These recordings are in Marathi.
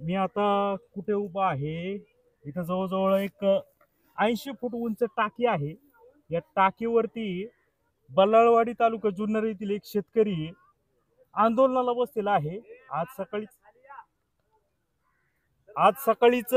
मी आता कुठे उभा आहे? इथं जवळ-जवळ एक 80 फूट उंच टाकी आहे. या टाकीवरती बल्लाळवाडी तालुका जुन्नर येथील एक शेतकरी आंदोलनाला बसलेला आहे. आज सकाळीच आज सकाळीच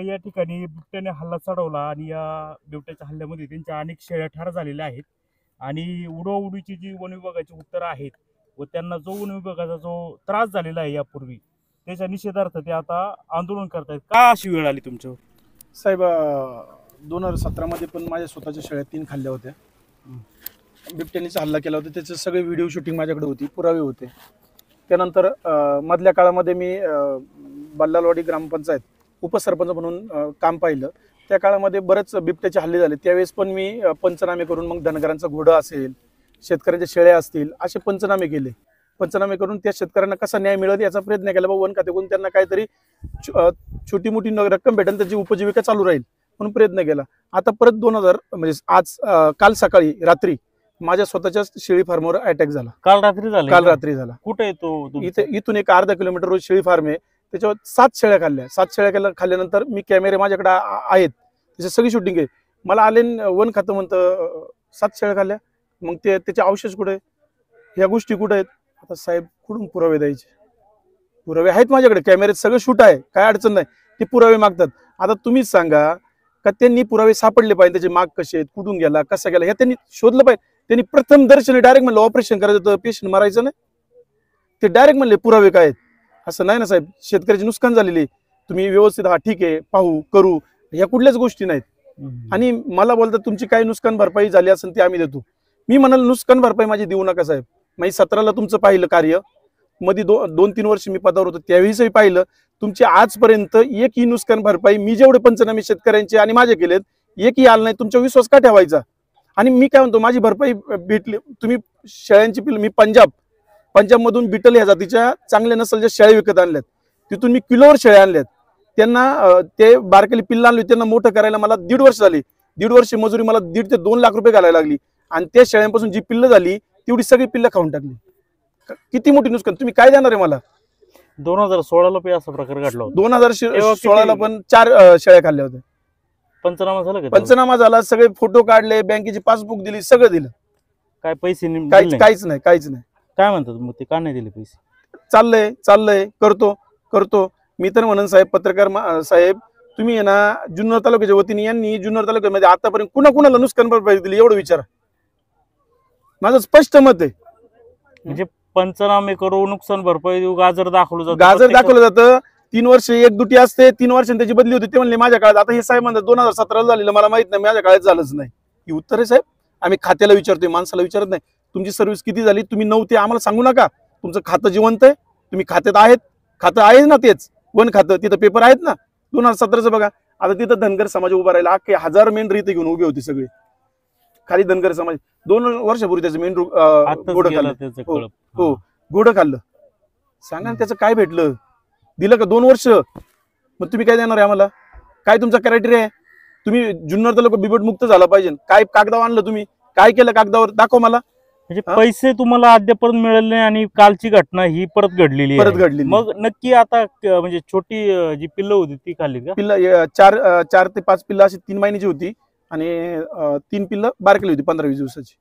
या ठिकाणी बिबट्याने हल्ला चढवला आणि या बिबट्याच्या हल्ल्यामध्ये त्यांच्या अनेक शेळ्या ठार झालेल्या आहेत आणि उडवाउडवीची जी वन विभागाची उत्तरं आहेत व त्यांना जो वन विभागाचा जो त्रास झालेला आहे यापूर्वी त्याच्या निषेधार्थ ते आता आंदोलन करतायत. का अशी वेळ आली तुमच्यावर? साहेब 2017 मध्ये पण माझ्या स्वतःच्या शेळ्या 3 खाल्ल्या होत्या. बिबट्यानेच हल्ला केला होता, त्याचे सगळे व्हिडिओ शूटिंग माझ्याकडे होती, पुरावे होते. त्यानंतर मधल्या काळामध्ये मी बल्लाळवाडी ग्रामपंचायत उपसरपंच म्हणून काम पाहिलं. त्या काळामध्ये बरेच बिबट्याचे हल्ले झाले. त्यावेळेस पण मी पंचनामे करून मग धनगरांचा घोडं असेल, शेतकऱ्यांच्या शेळ्या असतील, असे पंचनामे केले. पंचनामे करून त्या शेतकऱ्यांना कसा न्याय मिळत याचा प्रयत्न केला. वन खात्याकडून त्यांना काहीतरी छोटी मोठी रक्कम भेटेल, त्याची उपजीविका चालू राहील म्हणून प्रयत्न केला. आता परत 2000 म्हणजे आज काल सकाळी रात्री माझ्या स्वतःच्या शेळी फार्मवर अटॅक झाला. काल रात्री झाला? काल रात्री झाला. कुठे येतो? इथून एक अर्धा किलोमीटर रोज शेळी फार्म आहे. त्याच्यावर 7 शेळ्या खाल्ल्या. 7 शेळ्या खाल्ल्यानंतर मी कॅमेरे माझ्याकडे आहेत, त्याची सगळी शूटिंग आहे. मला आले वन खातं म्हणतं 7 शेळ्या खाल्ल्या, मग त्याचे अवशेष कुठे, ह्या गोष्टी कुठे आहेत? आता साहेब कुठून पुरावे द्यायचे? पुरावे आहेत माझ्याकडे, कॅमेऱ्यात सगळं शूट आहे, काय अडचण नाही. ते पुरावे मागतात. आता तुम्हीच सांगा का त्यांनी पुरावे सापडले पाहिजे, त्याचे माग कसे आहेत, कुठून गेला, कसा गेला, हे त्यांनी शोधलं पाहिजे. त्यांनी प्रथम दर्शनी डायरेक्ट म्हणलं ऑपरेशन करायचं तर पेशंट मारायचं नाही. ते डायरेक्ट म्हणले पुरावे काय आहेत. असं नाही ना साहेब, शेतकऱ्याची नुकसान झालेली, तुम्ही व्यवस्थित हा ठीक आहे पाहू करू, ह्या कुठल्याच गोष्टी नाहीत. आणि मला बोलतात तुमची काही नुकसान भरपाई झाली असेल ते आम्ही देतो. मी म्हणाल नुकसान भरपाई माझी देऊ नका साहेब. मी 17ला तुमचं पाहिलं कार्य, मध्ये 2-3 वर्ष मी पदावर होतो त्यावेळीसही पाहिलं. तुमची आजपर्यंत एकही नुकसान भरपाई, मी जेवढे पंचनामे शेतकऱ्यांचे आणि माझे केलेत, एकही आलं नाही. तुमचा विश्वास का ठेवायचा? आणि मी काय म्हणतो, माझी भरपाई भेटली. तुम्ही शेळ्यांची पिल्ल, मी पंजाबमधून बिटल या जातीच्या चांगल्या नसलच्या शेळ्या विकत आणल्यात. तिथून मी किलोवर शेळ्या आणल्यात. त्यांना ते बारकेली पिल्लं आणली, त्यांना मोठं करायला मला 1.5 वर्ष झाली. 1.5 वर्ष मजुरी मला 1.5 ते 2 लाख रुपये घालायला लागली. आणि त्या शेळ्यांपासून जी पिल्लं झाली तेवढी सगळी पिल्लं खाऊन टाकली. किती मोठी नुकसान, तुम्ही काय देणार आहे मला? 2016ला पण असा प्रकार घडला होता. 2016ला पण 4 शेळ्या खाल्ल्या होत्या. पंचनामा झाला का? पंचनामा झाला, सगळे फोटो काढले, बँकेची पासबुक दिली, सगळं दिलं. काय पैसे काहीच नाही. काय म्हणतात मग ते, का नाही दिले पैसे? चाललंय करतो. मी तर म्हणून साहेब, पत्रकार साहेब, तुम्ही ना जुन्नर तालुक्याच्या वतीने यांनी जुन्नर तालुक्यामध्ये आतापर्यंत कुणाला नुकसान भरपाई दिली एवढं विचारा. माझं स्पष्ट मत आहे. म्हणजे पंचनामे करू, नुकसान भरपाई देऊ, गाजर दाखवलं जातं. 3 वर्ष एक दुटी असते, 3 वर्षांनी त्याची बदली होती. ते म्हणले माझ्या काळात. आता हे साहेब म्हणतात 2017ला झालेलं, मला माहित नाही, माझ्या काळात झालंच नाही. ही उत्तर आहे साहेब. आम्ही खात्याला विचारतोय, माणसाला विचारत नाही. तुमची सर्व्हिस किती झाली, तुम्ही नव्हते आम्हाला सांगू नका. तुमचं खातं जिवंत आहे, तुम्ही खात्यात आहेत, खातं आहे ना, तेच वन खातं, तिथं पेपर आहेत ना 2017चं बघा. आता तिथं धनगर समाज उभा राहिला, अख्खे 1000 मेंढरी इथे घेऊन उभी होती सगळी खाली. धनगर समाज 2 वर्षापूर्वी त्याचं मेंढरू घोडं खाल्लं. हो, घोडं खाल्लं. सांगा ना त्याचं काय भेटलं? दिलं का 2 वर्ष? मग तुम्ही काय देणार आहे आम्हाला? काय तुमचा क्रायटेरिया आहे? तुम्ही जुन्नर तालुका बिबट मुक्त झाला पाहिजे. काय कागदावर आणलं तुम्ही? काय केलं कागदावर? दाखव मला. म्हणजे पैसे तुम्हाला अद्यापर्यंत मिळाले नाही आणि कालची घटना ही परत घडली. मग नक्की आता म्हणजे छोटी जी पिल्लं होती ती खाल्ली का? पिल्लं 4 ते 5 पिल्लं अशी 3 महिन्याची होती आणि 3 पिल्लं बारकेली होती 15-20 दिवसाची.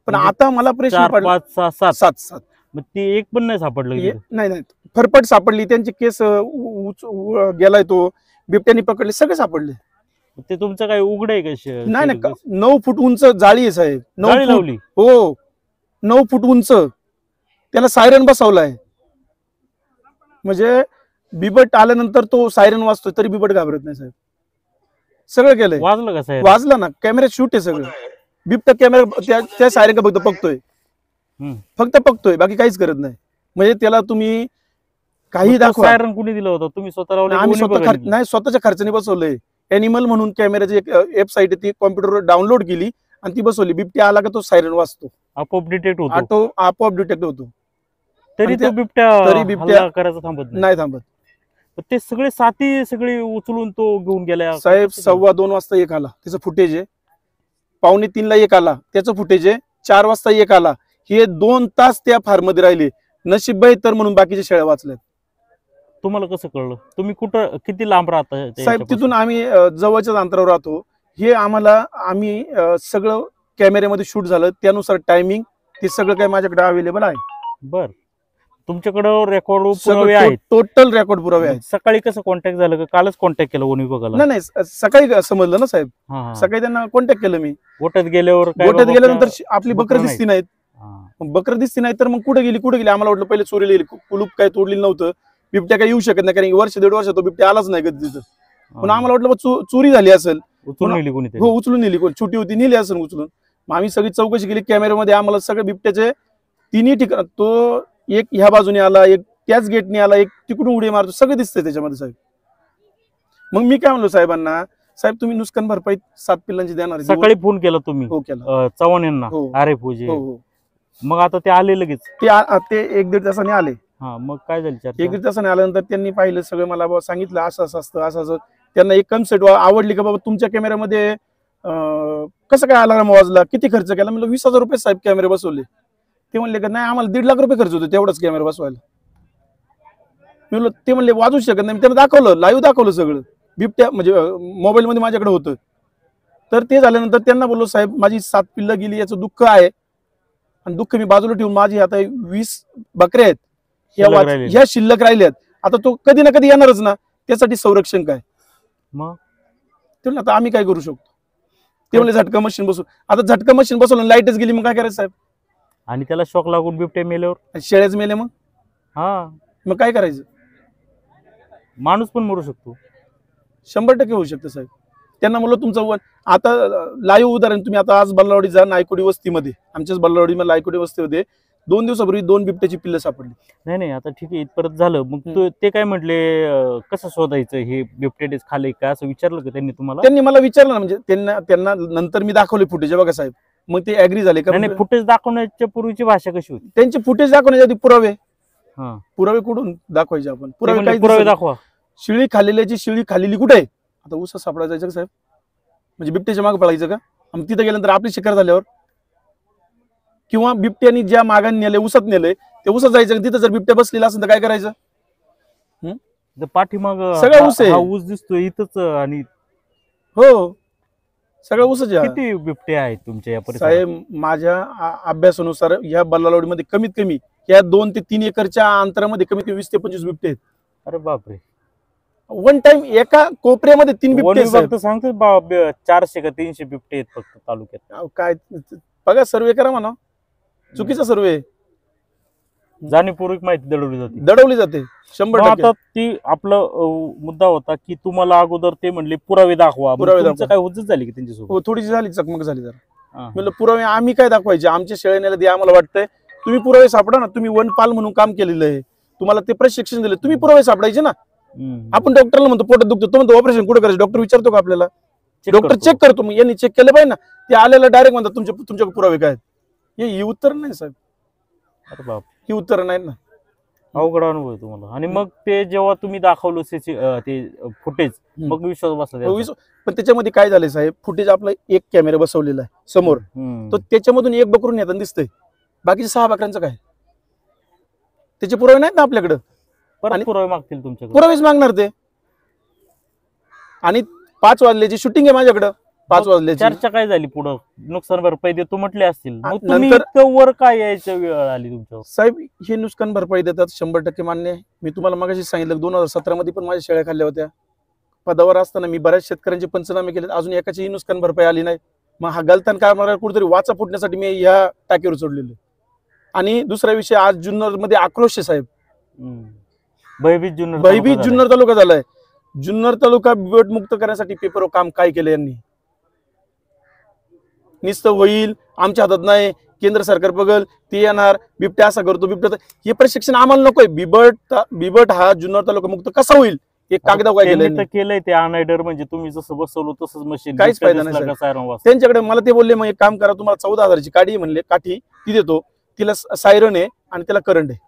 पण आता मला प्रश्न पडला 7 मग ती एक पण नाही सापडलं? नाही, फरफट सापडली. त्यांचे केस गेलाय, तो बिबट्याने पकडले, सगळे सापडले. ते तुमचं काय उघड आहे का? नाही, 9 फूट उंच जाळी आहे साहेब. 9 लावली? हो, 9 फूट उंच. त्याला सायरन बसवलाय. म्हणजे बिबट आल्यानंतर तो सायरन वाजतोय तरी बिबट घाबरत नाही साहेब. सगळं केलंय. वाजलं का साहेब? वाजला ना, कॅमेऱ्यात शूट आहे सगळं. बिबट कॅमेरा त्या सायरन का फक्त बघतोय, बाकी काहीच करत नाही. म्हणजे त्याला तुम्ही काही दाखवा. सायरन कुणी दिलं होतं? तुम्ही स्वतः लावलं? आम्ही नाही, स्वतःच्या खर्चाने बसवलंय. एनिमल म्हणून कॅमेराची एक वेबसाईट आहे, ती कॉम्प्युटरवर डाउनलोड केली आणि ती बसवली. बिबट्या आला का तो सायरन वाजतो, आपोआप डिटेक्ट होतो. तरी बिबट्या करायचं थांबत नाही. ते सगळे साथी सगळे उचलून तो घेऊन गेला साहेब. 2:15 वाजता एक आला, त्याचं फुटेज आहे. 2:45ला एक आला, त्याचं फुटेज आहे. 4 वाजता एक आला. हे 2 तास त्या फार्म मध्ये राहिले. नशीब तर म्हणून बाकीच्या शेळ्या वाचल्यात. तुम्हाला कसं कळलं? तुम्ही कुठं किती लांब राहता साहेब त्याच्यापासून? तिथून आम्ही जवळच्याच अंतरावर राहतो. हे आम्ही सगळं कॅमेऱ्यामध्ये शूट झालं, त्यानुसार टायमिंग ते सगळं काही माझ्याकडे अवेलेबल आहे. बर, तुमच्याकडं रेकॉर्ड पुरावे सगळं आहेत? टोटल रेकॉर्ड पुरावे आहेत. सकाळी कसं कॉन्टॅक्ट झालं का कालच कॉन्टॅक्ट केलं वन विभागाला? नाही नाही, सकाळी समजलं ना साहेब. हा, हा. सकाळी त्यांना कॉन्टॅक्ट केलं मी. गोठ्यात गेल्यावर काय गोठ्यात बाबा गेल्यानंतर त्या- आपली बकरं बकरं नाहीत. दिसती नाहीत. हा. बकरं दिसती नाही तर मग कुठे गेली आम्हाला वाटलं पहिले चोरीला गेली. कुलूप काय तोडलेलं नव्हतं. बिबट्या काही येऊ शकत नाही, कारण वर्ष दीड वर्ष तो बिबट्या आलाच नाही कधी तिथं. पण आम्हाला वाटलं चोरी झाली असेल. उचलून नेली कोणीतरी? हो, उचलून नेली, कोण छोटी होती नेली असेल उचलून. मग आम्ही सगळी चौकशी केली कॅमेऱ्यामध्ये. आम्हाला सगळे बिबट्याचे तिन्ही ठिकाण, तो एक ह्या बाजूने आला, एक त्याच गेटने आला, एक तिकडून उडी मारतो, सगळं दिसतंय त्याच्यामध्ये साहेब. मग मी काय म्हणलो साहेबांना, साहेब तुम्ही नुकसान भरपाई 7 पिल्लांची देणार? सकाळी फोन केला तुम्ही हो केला. चव्हाण यांना? हो. अरे पूजे. हो हो. मग आता ते आले लगेच? ते 1-1.5 तासाने आले. हा, मग काय झाली चर्चा? 1-1.5 तासाने आल्यानंतर त्यांनी पाहिलं सगळं, मला बाबा सांगितलं असं असं असतं, असं असं. त्यांना एक कन्सेप्ट आवडली का बाबा तुमच्या कॅमेऱ्यामध्ये कसं काय अलार्म वाजला, किती खर्च केला? म्हणलं 20,000 रुपये साहेब कॅमेरे बसवले. ते म्हणले का नाही आम्हाला 1.5 लाख रुपये खर्च होतो तेवढाच कॅमेरा बसवायला. मी म्हणलं, ते म्हणले वाजू शकत नाही. मी त्यांना दाखवलं, लाईव्ह दाखवलं सगळं. बिबट्या म्हणजे मोबाईल मध्ये माझ्याकडे होतं. तर ते झाल्यानंतर त्यांना बोललो साहेब माझी 7 पिल्लं गेली, याचं दुःख आहे, आणि दुःख मी बाजूला ठेवून माझी आता 20 बकऱ्या आहेत, ह्या शिल्लक राहिल्यात. आता तो कधी ना कधी येणारच ना, त्यासाठी संरक्षण काय? मग ते म्हणलं आता आम्ही काय करू शकतो? ते म्हणले झटका मशीन बसू. आता झटका मशीन बसवलं, लाईटच गेली, मग काय करायचं साहेब? आणि त्याला शॉक लागून बिबट्या मेल्यावर? शेळ्याच मेले मग. हा, मग काय करायचं? माणूस पण मरू शकतो. 100% होऊ शकतं साहेब. त्यांना म्हणलं तुमचं आता लाईव्ह उदाहरण, तुम्ही आता आज बल्लावाडी जा, नायकोडी वस्तीमध्ये, आमच्याच बल्लावाडी नायकोडी वस्तीमध्ये 2 दिवसापूर्वी 2 बिबट्याची पिल्लं सापडली. नाही आता ठीक आहे, इथपर्यंत झालं. मग ते काय म्हटले, कसं शोधायचं हे बिबटेडेच खाले का, असं विचारलं का त्यांनी तुम्हाला? त्यांनी मला विचारलं ना, म्हणजे त्यांना नंतर मी दाखवले फुटेज बघा साहेब. मग ते ऍग्री झाले का? नाही, फुटेज दाखवण्याच्या पूर्वीची भाषा कशी होती? त्यांचे फुटेज दाखवण्याच्या आधी पुरावे. हा, पुरावे कुठून दाखवायचे आपण? पुरावे दाखवा. शिळी खाल्लेल्याची शिळी खाल्लेली कुठे आहे? आता ऊस सापडा जायचं का साहेब? म्हणजे बिबट्याच्या मागे पळायचं का? आणि तिथे गेल्यानंतर आपली शिकार झाल्यावर, किंवा बिबट्यानी ज्या मागाने नेले, ऊसात नेले, ते ऊसात जायचं. तिथं जर बिबट्या बसलेला असेल तर काय करायचं? पाठीमाग सगळं ऊस आहे. ऊस दिसतोय इथंच. आणि हो, सगळं ऊसच आहे. किती बिबटे आहेत तुमच्या या परिसरात? साहेब माझ्या अभ्यासानुसार या बल्लालवाडीमध्ये कमीत कमी या 2 ते 3 एकरच्या अंतरामध्ये कमीत कमी 20 ते 25 बिबटे आहेत. अरे बापरे. वन टाइम एका कोपऱ्यामध्ये 3 बिबटे आहेत साहेब. सांगतो 400 का 300 बिबटे आहेत फक्त तालुक्यात. काय बघा, सर्वे करा म्हणा. चुकीचा सर्वे. जाणीवपूर्वक माहिती दडवली जाते. 100%. आता ती आपला मुद्दा होता की तुम्हाला अगोदर ते म्हणले पुरावे दाखवा. तुमचं काय हुज्जत झाली की त्यांच्यासोबत? हो, थोडीशी झाली, चकमक झाली जरा. म्हणलं पुरावे आम्ही काय दाखवायचे? आमच्या शेळ्याला दे, आम्हाला वाटतंय तुम्ही पुरावे सापडा ना. तुम्ही वनपाल म्हणून काम केलेलं आहे, तुम्हाला ते प्रशिक्षण दिले, तुम्ही पुरावे सापडायचे ना. आपण डॉक्टरला म्हणतो पोटात दुखतो, तो म्हणतो ऑपरेशन कुठे करायचं? डॉक्टर विचारतो का आपल्याला? डॉक्टर चेक करतो. मग यांनी चेक केलं पाहिजे ना. ते आलेला डायरेक्ट म्हणतात तुमच्या पुरावे काय? ही उत्तर नाही साहेब. अरे बाप, ही उत्तर नाही ना. अवघड अनुभव आहे तुम्हाला. आणि मग ते जेव्हा तुम्ही दाखवलं ते फुटेज, मग विश्वास बसला त्याचा? पण त्याच्यामध्ये काय झालंय साहेब, फुटेज आपला एक कॅमेरा बसवलेला आहे समोर, तो त्याच्यामधून एक बकरून येताना दिसतंय. बाकीचे 6 बकऱ्यांचं काय? त्याचे पुरावे नाहीत ना आपल्याकडे. परत पुरावे मागतील तुमच्याकडे? पुरावेच मागणार ते. आणि 5 वाजल्याची शूटिंग आहे माझ्याकडे. 5 वाजल्याची चर्चा काय झाली पुढं? नुकसान भरपाई देतो म्हटले असतील. मग नंतर- तुम्ही इतकं वर काय यायचं वेळ आली तुमच्यावर? साहेब हे नुकसान भरपाई देतात, 100% मान्य आहे. मी तुम्हाला मगाशी सांगितलं 2017 मध्ये पण माझ्या शेळ्या खाल्ल्या होत्या. पदावर असताना मी बऱ्याच शेतकऱ्यांचे पंचनामे केले, अजून एकाचीही नुकसान भरपाई आली नाही. मग हा गलतान काय कुठेतरी वाचा फुटण्यासाठी मी ह्या टाकीवर सोडलेलो. आणि दुसरा विषय, आज जुन्नर मध्ये आक्रोश आहे साहेब. भयभीत जुन्नर तालुका झालाय. जुन्नर तालुका बिबट मुक्त करण्यासाठी पेपरवर काम काय केलं यांनी? नुसतं होईल, आमच्या हातात नाही, केंद्र सरकार बघल, ते येणार, बिबट्या असा करतो, बिबट्या. हे प्रशिक्षण आम्हाला नकोय. बिबट हा जुन्नर तालुका मुक्त कसा होईल? एक कागदावर काय केलंय ते अनायडर, म्हणजे तुम्ही जसं बसवलं तसंच मशीन. काहीच फायदा नाही त्यांच्याकडे. मला ते बोलले मग एक काम करा, तुम्हाला 14,000ची काठी म्हणले, काठी ती देतो, तिला सायरन आहे आणि त्याला करंट आहे,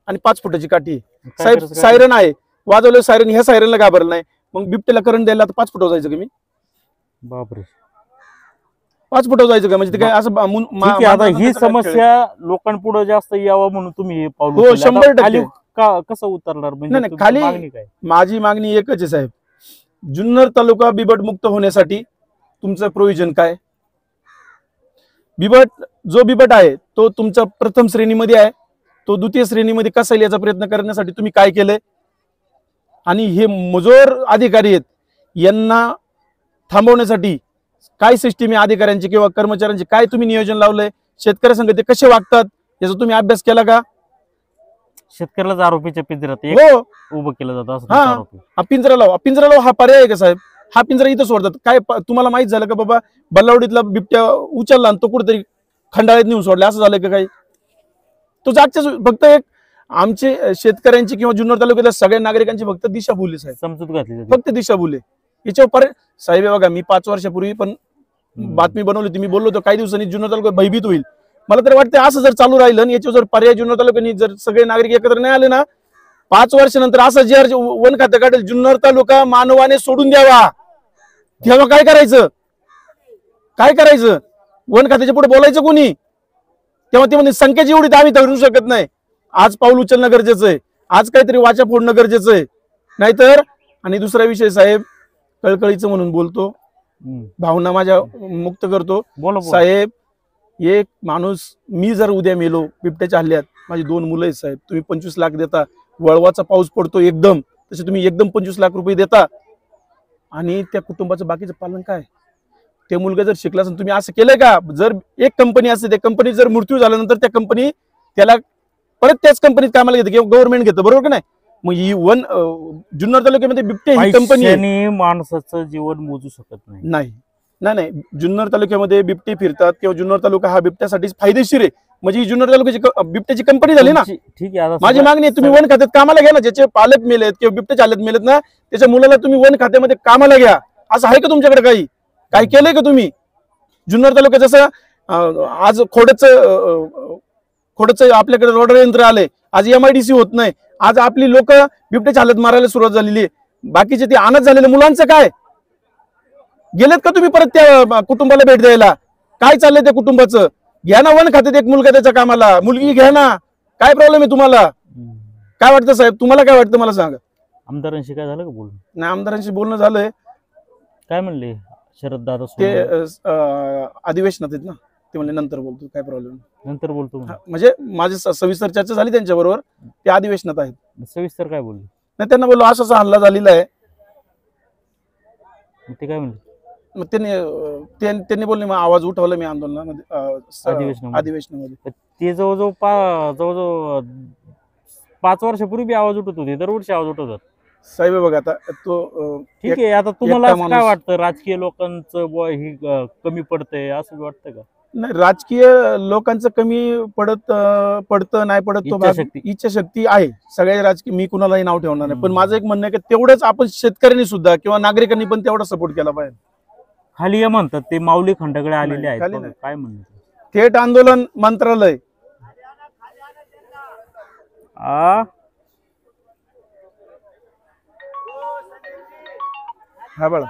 आणि 5 फुटाची काठी आहे. साहेब सायरन आहे, वाजवलं सायरन, ह्या सायरनला घाबरलं नाही. मग बिबट्याला करंट द्यायला 5 फुटावर जायचं का मी? बापरे, 5 फुटावर जायचं का? म्हणजे ते काय असं आता ही समस्या लोकांपुढे जास्त यावं म्हणून तुम्ही हे पाऊल हो, उचललं. 100%. कसं उतरणार नाही, म्हणजे नाही, तुमची खाली- मागणी काय? माझी मागणी एकच आहे साहेब, जुन्नर तालुका बिबट मुक्त होण्यासाठी तुमचं प्रोव्हिजन काय? जो बिबट आहे तो तुमच्या प्रथम श्रेणीमध्ये आहे, तो द्वितीय श्रेणीमध्ये कसा येईल याचा प्रयत्न करण्यासाठी तुम्ही काय केलंय? आणि हे मुजोर अधिकारी आहेत, यांना थांबवण्यासाठी काय सिस्टीम आहे अधिकाऱ्यांची किंवा कर्मचाऱ्यांची, काय तुम्ही नियोजन लावलंय? शेतकऱ्यासंग ते कसे वागतात याचा तुम्ही अभ्यास केला का? शेतकऱ्यालाच आरोपीच्या पिंजऱ्यात एक हो, उभं केलं जातं असं हा. तुमचा आरोप आहे. पिंजरा लाव हा पर्याय आहे का साहेब? हा पिंजरा इथं सोडतात काय? तुम्हाला माहित झालं का बाबा बल्लावडीतला बिबट्या उचलला आणि तो कुठेतरी खंडाळ्यात नेऊन सोडला, असं झालं का काही? तो जागच्या फक्त एक आमचे शेतकऱ्यांची किंवा जुन्नर तालुक्यातल्या सगळ्या नागरिकांची फक्त दिशाभूल आहे साहेब, समजूत घातली जाते. फक्त दिशाभूल आहे. याच्यावर साहेब हे बघा, मी 5 वर्षापूर्वी पण बातमी बनवली होती, मी बोललो होतो काही दिवसांनी जुन्नर तालुका भयभीत होईल. मला तर वाटतं असं जर चालू राहिलं आणि याच्यावर जर पर्याय जुन्नर तालुक्याने जर सगळे नागरिक एकत्र नाही आले ना, 5 वर्षानंतर असं जे वन खातं काढेल जुन्नर तालुका मानवाने सोडून द्यावा. तेव्हा काय करायचं? काय करायचं? वन खात्याच्या पुढे बोलायचं कोणी? तेव्हा ते म्हणजे संख्याची एवढी दावी धरू शकत नाही. आज पाऊल उचलणं गरजेचं आहे, आज काहीतरी वाचा फोडणं गरजेचं आहे, नाहीतर. आणि दुसरा विषय साहेब, कळकळीचं म्हणून बोलतो, भावना माझ्या मुक्त करतो बोला साहेब. एक माणूस, मी जर उद्या मेलो बिबट्याच्या हल्ल्यात, माझी 2 मुलं आहेत साहेब, तुम्ही 25 लाख देता, वळवाचा पाऊस पडतो एकदम, तसे तुम्ही एकदम 25 लाख रुपये देता, आणि त्या कुटुंबाचं बाकीचं पालन काय? ते मुलगा जर शिकला असेल, तुम्ही असं केलंय का? जर एक कंपनी असते, त्या कंपनीत जर मृत्यू झाल्यानंतर त्या कंपनी त्याला परत त्याच कंपनीत कामाला घेते किंवा गव्हर्नमेंट घेतं, बरोबर का नाही? मग ही जुन्नर तालुक्यामध्ये बिबटे ही कंपनी आहे. माणसाचं जीवन मोजू शकत नाही. नाही नाही नाही, जुन्नर तालुक्यामध्ये बिबटे फिरतात किंवा जुन्नर तालुका हा बिबट्यासाठीच फायदेशीर आहे, म्हणजे ही जुन्नर तालुक्याची बिबट्याची कंपनी झाली ना. ठीक आहे, माझी मागणी आहे, तुम्ही वन खात्यात कामाला घ्या ना. ज्याचे पालक मेलेत किंवा बिबट्याच्या हल्ल्यात मेलेत ना, त्याच्या मुलाला तुम्ही वन खात्यामध्ये कामाला घ्या. असं आहे का तुमच्याकडे काही? काय केलंय का तुम्ही? जुन्नर तालुक्यात जसं आज खोडचं आपल्याकडे रोडर यंत्र आलंय, आज MIDC होत नाही, आज आपली लोक बिबट्याच्या हल्ल्यात मारायला सुरुवात झालेली आहे. बाकीचे ते अनाथ झालेल्या मुलांचं काय? गेलेत का तुम्ही परत त्या कुटुंबाला भेट द्यायला? काय चाललंय त्या कुटुंबाचं? घ्या ना वन खात्यात एक मुलगा त्याच्या कामाला, मुलगी घ्या ना. काय प्रॉब्लेम आहे तुम्हाला? काय वाटतं साहेब, तुम्हाला काय वाटतं मला सांगा? आमदारांशी काय झालं का बोलणं? नाही, आमदारांशी बोलणं झालंय. काय म्हणले शरद दादा? ते अधिवेशनात आहेत ना, ते म्हणले नंतर बोलतो, काय प्रॉब्लेम नंतर बोलतो म्हणजे माझी सविस्तर चर्चा झाली त्यांच्याबरोबर, ते अधिवेशनात आहेत. सविस्तर काय बोलले? नाही, त्यांना बोललो असा हल्ला झालेला आहे. ते काय म्हणले? मग त्यांनी बोलले, मग आवाज उठवला मी आंदोलनामध्ये, अधिवेशनामध्ये. ते जवळजवळ 5 वर्षापूर्वी बी आवाज उठत होते, दरवर्षी आवाज उठवतात साहेब. बघा आता तो ठीक आहे, आता तुम्हाला काय वाटतं, राजकीय लोकांचं ही कमी पडतंय असं वाटतं का? नाही, राजकीय लोकांचं कमी पडतं नाही पडत, तो इच्छाशक्ती आहे सगळ्या राजकीय. मी कुणालाही नाव ठेवणार नाही, पण माझं एक म्हणणं आहे की तेवढंच आपण शेतकऱ्यांनी सुद्धा किंवा नागरिकांनी पण तेवढा सपोर्ट केला पाहिजे. खाली हे म्हणतात ते माऊली खंडाकडे आलेले आहेत, काय म्हणतात? थेट आंदोलन मंत्रालय. हा बळा.